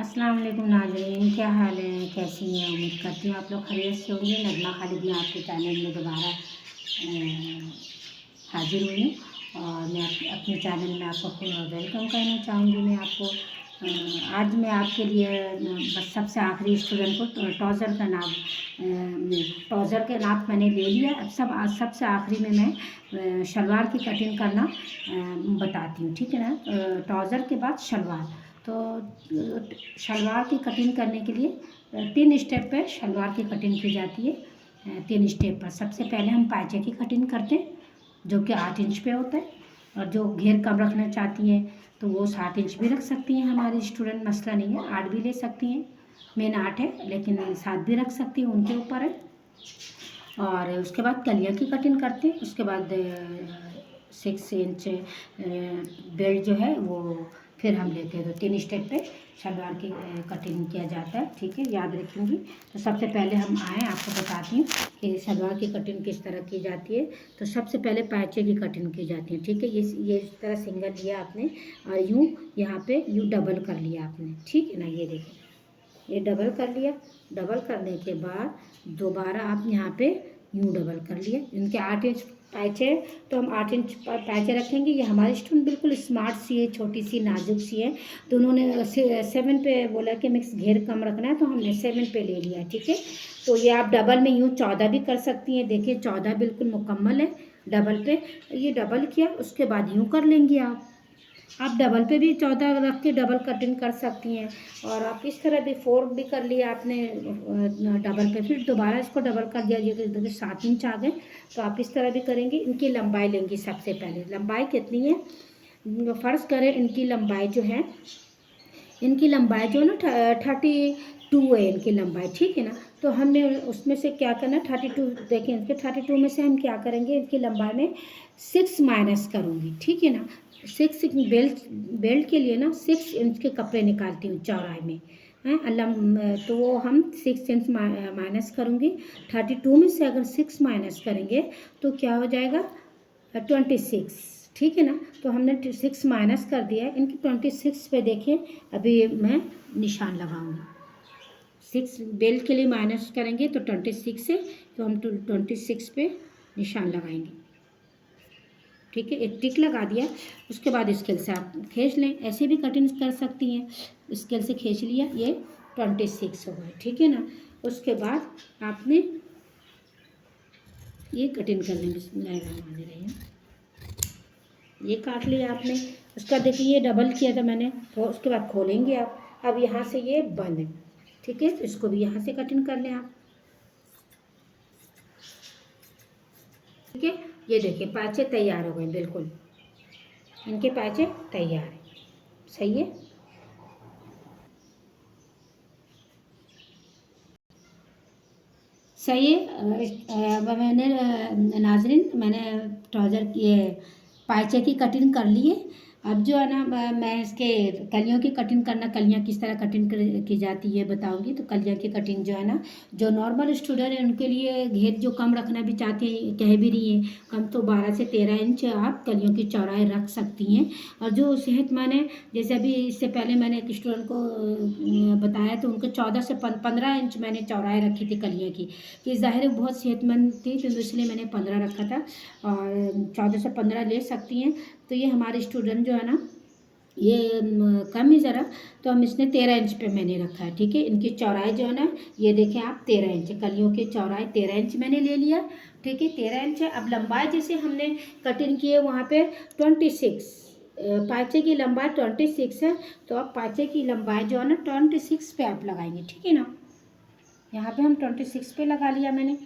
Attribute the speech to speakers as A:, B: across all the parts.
A: अस्सलाम वालेकुम नाज़रीन, क्या हाल है, कैसी हैं? उम्मीद करती हूँ आप लोग खैरियत से होंगे। नगमा खालिद मैं आपके चैनल में दोबारा हाजिर हुई हूँ और मैं अपने चैनल में आपको वेलकम करना चाहूँगी। मैं आपको आज मैं आपके लिए बस सबसे आखिरी स्टूडेंट को ट्राउज़र का नाप ट्राउज़र के नाप मैंने ले लिया। अब सबसे आखिरी में मैं शलवार की कटिंग करना बताती हूँ, ठीक है ना। ट्राउज़र के बाद शलवार, तो शलवार की कटिंग करने के लिए 3 स्टेप पे शलवार की कटिंग की जाती है। 3 स्टेप पर सबसे पहले हम पायचे की कटिंग करते हैं, जो कि 8 इंच पे होता है। और जो घेर कम रखना चाहती हैं तो वो 7 इंच भी रख सकती हैं हमारी स्टूडेंट, मसला नहीं है। 8 भी ले सकती हैं, मेन 8 है लेकिन 7 भी रख सकती हैं, उनके ऊपर है। और उसके बाद कलिया की कटिंग करते हैं। उसके बाद 6 इंच बेल्ट जो है वो फिर हम लेते हैं। तो 3 स्टेप पे शलवार की कटिंग किया जाता है, ठीक है, याद रखेंगी। तो सबसे पहले हम आए, आपको बताती हूँ कि शलवार की कटिंग किस तरह की जाती है। तो सबसे पहले पायचे की कटिंग की जाती है, ठीक है। ये इस तरह सिंगल लिया आपने और यूँ यहाँ पे यूँ डबल कर लिया आपने, ठीक है ना। ये देखिए, ये डबल कर लिया। डबल करने के बाद दोबारा आप यहाँ पे यूँ डबल कर लिया। इनके 8 इंच पायचे, तो हम 8 इंच पायचे रखेंगे। ये हमारी स्टूडेंट बिल्कुल स्मार्ट सी है, छोटी सी नाजुक सी है, तो उन्होंने 7 पे बोला कि मिक्स घेर कम रखना है, तो हमने 7 पे ले लिया, ठीक है। तो ये आप डबल में यूँ 14 भी कर सकती हैं। देखिए 14 बिल्कुल मुकम्मल है डबल पे। ये डबल किया, उसके बाद यूँ कर लेंगी आप डबल पे भी 14 रख के डबल कटिंग कर सकती हैं। और आप इस तरह भी 4 भी कर लिया आपने डबल पे, फिर दोबारा इसको डबल कर दिया। ये देखिए 7 इंच आ गए, तो आप इस तरह भी करेंगे। इनकी लंबाई लेंगी सबसे पहले। लंबाई कितनी है, फ़र्ज़ करें इनकी लंबाई जो है, इनकी लंबाई जो है ना 32 है इनकी लंबाई, ठीक है ना। तो हमने उसमें से क्या करना, 32 देखें, इनके 32 में से हम क्या करेंगे, इनकी लंबाई में 6 माइनस करूँगी, ठीक है ना। 6 बेल्ट के लिए ना 6 इंच के कपड़े निकालती हूँ चौड़ाई में, हैं। तो वो हम 6 इंच माइनस करूँगी। 32 में से अगर 6 माइनस करेंगे तो क्या हो जाएगा, 26, ठीक है ना। तो हमने 6 माइनस कर दिया है। इनकी 26 पे देखिए, अभी मैं निशान लगाऊंगी। 6 बेल्ट के लिए माइनस करेंगे तो 26 है, तो हम 26 पे निशान लगाएंगे, ठीक है। एक टिक लगा दिया। उसके बाद स्केल से आप खींच लें, ऐसे भी कटिंग कर सकती हैं। स्केल से खींच लिया, ये 26 हो गए, ठीक है ना। उसके बाद आपने ये कटिंग कर लें, बिस्मिल्लाहिर्रहमानिर्रहीम। ये काट लिया आपने। उसका देखिए ये डबल किया था मैंने, तो उसके बाद खोलेंगे आप। अब यहाँ से ये बंद है, ठीक है। तो इसको भी यहाँ से कटिंग कर लें आप, ठीक है। ये देखिए पाँचे तैयार हो गए, बिल्कुल इनके पाँचे तैयार है, सही है। सही है। मैंने नाजरीन, मैंने ट्राउज़र की पायचे की कटिंग कर ली है। अब जो है ना मैं इसके कलियों की कटिंग करना, कलियाँ किस तरह कटिंग की जाती है बताऊंगी। तो कलियों की कटिंग जो है ना, जो नॉर्मल स्टूडेंट है उनके लिए घेर जो कम रखना भी चाहते हैं, कह भी रही हैं कम, तो 12 से 13 इंच आप कलियों की चौड़ाई रख सकती हैं। और जो सेहतमंद है, जैसे अभी इससे पहले मैंने एक स्टूडेंट को बताया, तो उनको 14 से 15 इंच मैंने चौड़ाई रखी थी कलियों की, कि ज़ाहिर है बहुत सेहतमंद थी, तो इसलिए मैंने 15 रखा था। और 14 से 15 ले सकती हैं। तो ये हमारे स्टूडेंट जो है ना, ये कम ही ज़रा, तो हम इसने 13 इंच पे मैंने रखा है, ठीक है। इनकी चौड़ाई जो है ना, ये देखें आप 13 इंच, कलियों की चौड़ाई 13 इंच मैंने ले लिया, ठीक है। 13 इंच है। अब लंबाई जैसे हमने कटिंग की है वहाँ पे 26, पाँचे की लंबाई 26 है, तो अब पाँचे की लंबाई जो है ना 26 पे आप लगाएंगे, ठीक है ना। यहाँ पे हम 26 पे लगा लिया मैंने,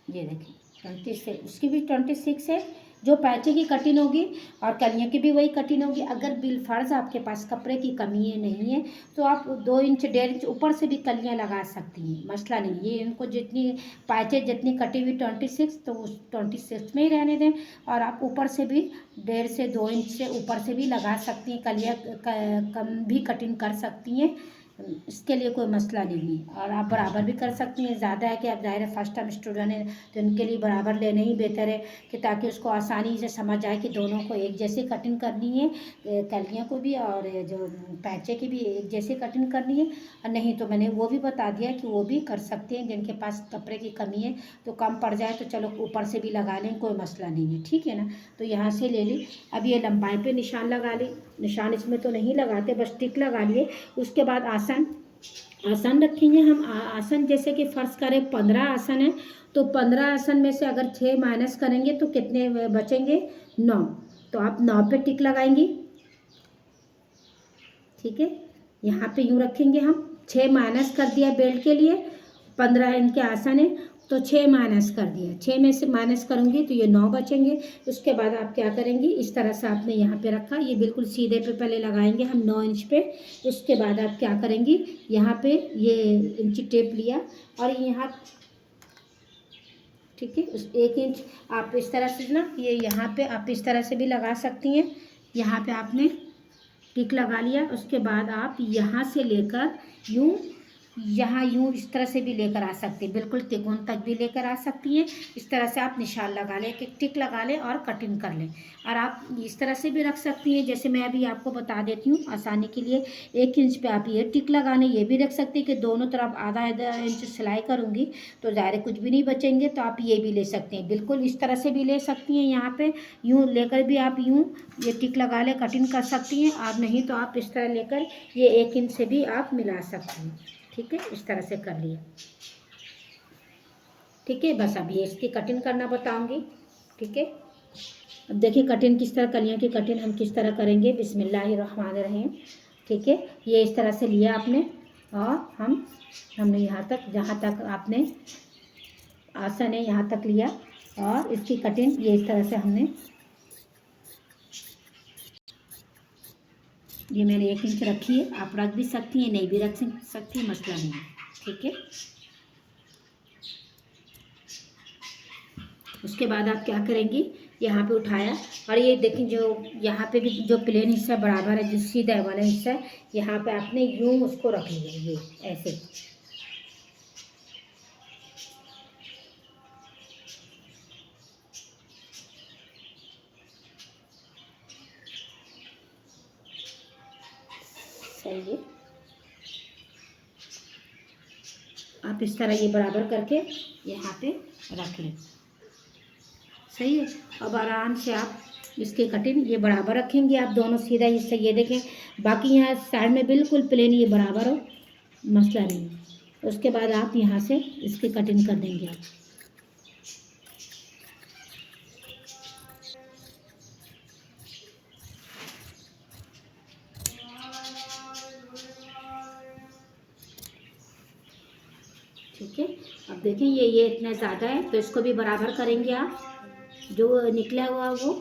A: ये देखिए 26, उसकी भी 26 है। जो पैचे की कटिंग होगी और कलियों की भी वही कटिंग होगी। अगर बिलफर्ज आपके पास कपड़े की कमी है, नहीं है, तो आप 2 इंच 1.5 इंच ऊपर से भी कलियाँ लगा सकती हैं, मसला नहीं। ये इनको जितनी पैचे जितनी कटी हुई 26, तो उस 26 में ही रहने दें। और आप ऊपर से भी 1.5 से 2 इंच से ऊपर से भी लगा सकती हैं, कलियाँ कम भी कटिंग कर सकती हैं। इसके लिए कोई मसला नहीं है। और आप बराबर भी कर सकती हैं। ज़्यादा है कि आप ज़ाहिर है फर्स्ट टाइम स्टूडेंट हैं तो उनके लिए बराबर लेना ही बेहतर है, कि ताकि उसको आसानी से समझ आए कि दोनों को एक जैसी कटिंग करनी है, कलियों को भी और जो पैचे की भी एक जैसी कटिंग करनी है। और नहीं तो मैंने वो भी बता दिया कि वो भी कर सकते हैं, जिनके पास कपड़े की कमी है तो कम पड़ जाए तो चलो ऊपर से भी लगा लें, कोई मसला नहीं है, ठीक है ना। तो यहाँ से ले ली। अब ये लंबाई पे निशान लगा ली। निशान इसमें तो नहीं लगाते, बस टिक लगा लिए। उसके बाद आसन रखेंगे हम। आसन जैसे कि फ़र्ज़ करें 15 आसन है, तो 15 आसन में से अगर 6 माइनस करेंगे तो कितने बचेंगे? 9। तो आप 9 पे टिक लगाएंगी, ठीक है। यहाँ पे यूँ रखेंगे हम। 6 माइनस कर दिया बेल्ट के लिए, 15 इनके आसन है तो 6 माइनस कर दिया। 6 में से माइनस करूँगी तो ये 9 बचेंगे। उसके बाद आप क्या करेंगी, इस तरह से आपने यहाँ पे रखा, ये बिल्कुल सीधे पे पहले लगाएंगे हम 9 इंच पे। उसके बाद आप क्या करेंगी, यहाँ पे ये इंची टेप लिया और यहाँ, ठीक है, उस 1 इंच आप इस तरह से ना, ये यहाँ पे आप इस तरह से भी लगा सकती हैं। यहाँ पे आपने टिक लगा लिया। उसके बाद आप यहाँ से लेकर यूँ, यहाँ यूँ इस तरह से भी लेकर आ सकती हैं, बिल्कुल तिकोन तक भी लेकर आ सकती हैं। इस तरह से आप निशान लगा लें, कि टिक लगा लें और कटिंग कर लें। और आप इस तरह से भी रख सकती हैं, जैसे मैं अभी आपको बता देती हूँ आसानी के लिए। 1 इंच पे आप ये टिक लगा लें। ये भी रख सकती हैं कि दोनों तरफ आधा आधा इंच सिलाई करूँगी तो ज़ाहिर कुछ भी नहीं बचेंगे, तो आप ये भी ले सकते हैं। बिल्कुल इस तरह से भी ले सकती हैं, यहाँ पे यूँ लेकर भी आप यूँ ये टिक लगा ले कटिंग कर सकती हैं। और नहीं तो आप इस तरह लेकर ये 1 इंच से भी आप मिला सकती हैं, ठीक है। इस तरह से कर लिया, ठीक है। बस अब ये इसकी कटिंग करना बताऊंगी, ठीक है। अब देखिए कटिंग किस तरह, कलियों की कटिंग हम किस तरह करेंगे। बिस्मिल्लाहिर्रहमानिर्रहीम, ठीक है। ये इस तरह से लिया आपने और हमने यहाँ तक, जहाँ तक आपने आसन है यहाँ तक लिया और इसकी कटिंग ये इस तरह से हमने, ये मैंने 1 इंच रखी है। आप रख भी सकती हैं, नहीं भी रख सकती हैं, मसला नहीं है, ठीक है। उसके बाद आप क्या करेंगी, यहाँ पे उठाया और ये देखिए जो यहाँ पे भी जो प्लेन हिस्सा बराबर है, जो सीधा वाला हिस्सा है, यहाँ पे आपने यूँ उसको रख लिया, ये ऐसे, सही है। आप इस तरह ये बराबर करके यहाँ पे रख लें, सही है। अब आराम से आप इसकी कटिंग ये बराबर रखेंगे, आप दोनों सीधा हिस्सा, ये देखें बाकी यहाँ साइड में बिल्कुल प्लेन ये बराबर हो, मसला नहीं। उसके बाद आप यहाँ से इसकी कटिंग कर देंगे आप, ठीक है। अब देखें ये इतना ज़्यादा है तो इसको भी बराबर करेंगे आप, जो निकला हुआ वो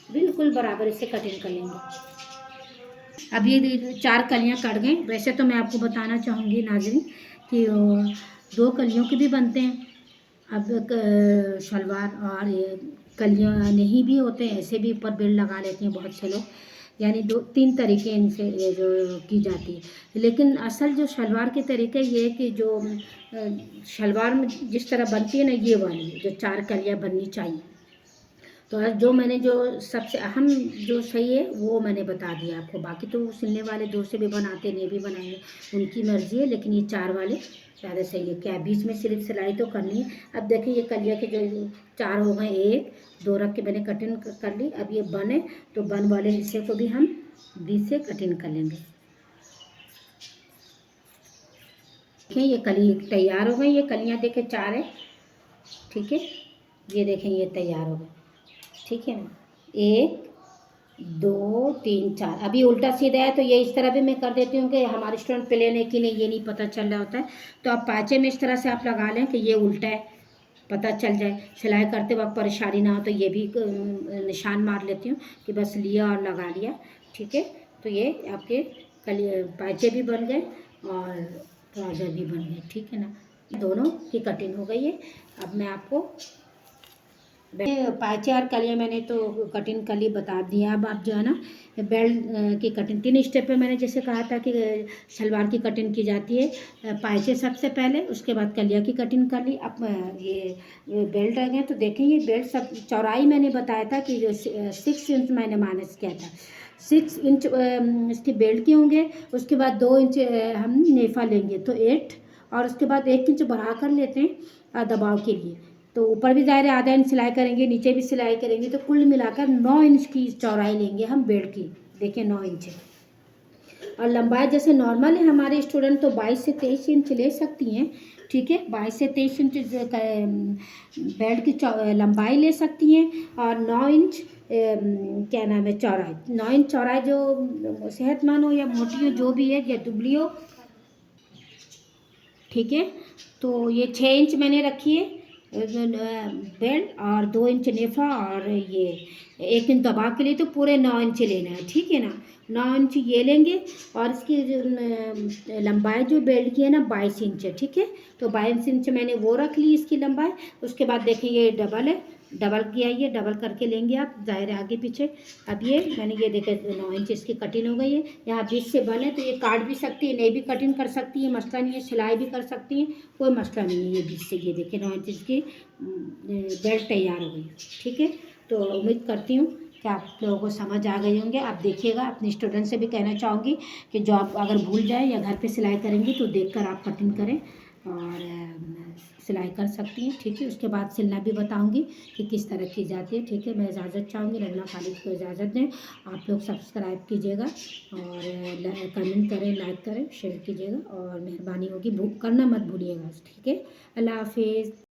A: बिल्कुल बराबर इससे कटिंग कर लेंगे। अब ये 4 कलियाँ कट गई। वैसे तो मैं आपको बताना चाहूँगी नाज़रीन कि 2 कलियों के भी बनते हैं। अब शलवार और ये कलियाँ नहीं भी होते हैं, ऐसे भी ऊपर बेल्ट लगा लेते हैं बहुत से लोग, यानी 2-3 तरीके इनसे ये जो की जाती है। लेकिन असल जो शलवार के तरीके ये है कि जो शलवार में जिस तरह बनती है ना, ये वाली जो 4 कलियाँ बननी चाहिए। तो आज जो मैंने जो सबसे अहम जो सही है वो मैंने बता दिया आपको। बाकी तो सिलने वाले 2 से भी बनाते, नहीं भी बनाएंगे, उनकी मर्ज़ी है। लेकिन ये 4 वाले ज़्यादा सही है। क्या बीच में सिर्फ सिलाई तो करनी है। अब देखिए ये कलिया के जो 4 हो गए, 1 2 रख के मैंने कटिंग कर ली। अब ये बन है तो बन वाले हिस्से को भी हम बीच से कटिंग कर लेंगे। देखिए ये कली तैयार हो गई। ये कलियाँ देखें 4 है, ठीक है। ये देखें ये तैयार हो गए, ठीक है ना। 1 2 3 4। अभी उल्टा सीधा है तो ये इस तरह भी मैं कर देती हूँ कि हमारे स्टूडेंट प्लेन है कि नहीं ये नहीं पता चल रहा होता है। तो आप पाँचे में इस तरह से आप लगा लें कि ये उल्टा है, पता चल जाए। सिलाई करते वक्त परेशानी ना हो तो ये भी निशान मार लेती हूँ कि बस लिया और लगा लिया, ठीक है। तो ये आपके पाँचे भी बन गए और ट्राउज़र भी बन गए, ठीक है ना। दोनों की कटिंग हो गई है। अब मैं आपको पाँचे और कलियाँ मैंने तो कटिंग कर ली, बता दिया। अब आप जो है ना बेल्ट की कटिंग 3 स्टेप पे मैंने जैसे कहा था कि सलवार की कटिंग की जाती है। पाँचे सबसे पहले, उसके बाद कलिया की कटिंग कर ली। अब ये बेल्ट आ गए तो देखें, ये बेल्ट सब चौड़ाई मैंने बताया था कि 6 इंच मैंने माइनस किया था। 6 इंच इसकी बेल्ट के होंगे। उसके बाद 2 इंच हम नेफा लेंगे तो 8, और उसके बाद 1 इंच बढ़ा कर लेते हैं दबाव के लिए। तो ऊपर भी ज़ाहिर है आधा इंच सिलाई करेंगे, नीचे भी सिलाई करेंगे, तो कुल मिलाकर 9 इंच की चौड़ाई लेंगे हम बेल्ट की। देखिए 9 इंच है। और लंबाई जैसे नॉर्मल है हमारे स्टूडेंट तो 22 से 23 इंच ले सकती हैं। ठीक है, 22 से 23 इंच बेल्ट की लंबाई ले सकती हैं। और 9 इंच क्या नाम है चौड़ाई, 9 इंच चौड़ाई जो सेहतमंद हो या मोटी हो, जो भी है, या दुबली हो। ठीक है, तो ये 6 इंच मैंने रखी है बेल्ट, और 2 इंच नेफा, और ये 1 इंच दबाव के लिए तो पूरे 9 इंच लेना है। ठीक है ना, 9 इंच ये लेंगे। और इसकी लंबाई जो बेल्ट की है ना 22 इंच है। ठीक है, तो 22 इंच मैंने वो रख ली इसकी लंबाई। उसके बाद देखें ये डबल है, डबल किया, ये डबल करके लेंगे आप, ज़ाहिर है आगे पीछे। अब ये मैंने ये देखे 9 इंच इसकी कटिंग हो गई है। यहाँ बीच से बने तो ये काट भी सकती है, नहीं भी कटिंग कर सकती है, मसला नहीं है। सिलाई भी कर सकती हैं, कोई मसला नहीं है। ये बीच से ये देखिए 9 इंच की बेल्ट तैयार हो गई। ठीक है, तो उम्मीद करती हूँ कि आप लोगों को समझ आ गए होंगे। आप देखिएगा, अपने स्टूडेंट से भी कहना चाहूँगी कि जो आप अगर भूल जाए या घर पे सिलाई करेंगी तो देखकर आप कटिंग करें, और सिलाई कर सकती हैं। ठीक है, उसके बाद सिलना भी बताऊंगी कि किस तरह की जाती है। ठीक है, मैं इजाज़त चाहूँगी, रंगना खालिद को इजाज़त दें। आप लोग सब्सक्राइब कीजिएगा, और कमेंट करें, लाइक करें, शेयर कीजिएगा, और मेहरबानी होगी करना मत भूलिएगा। ठीक है, अल्लाह हाफिज़।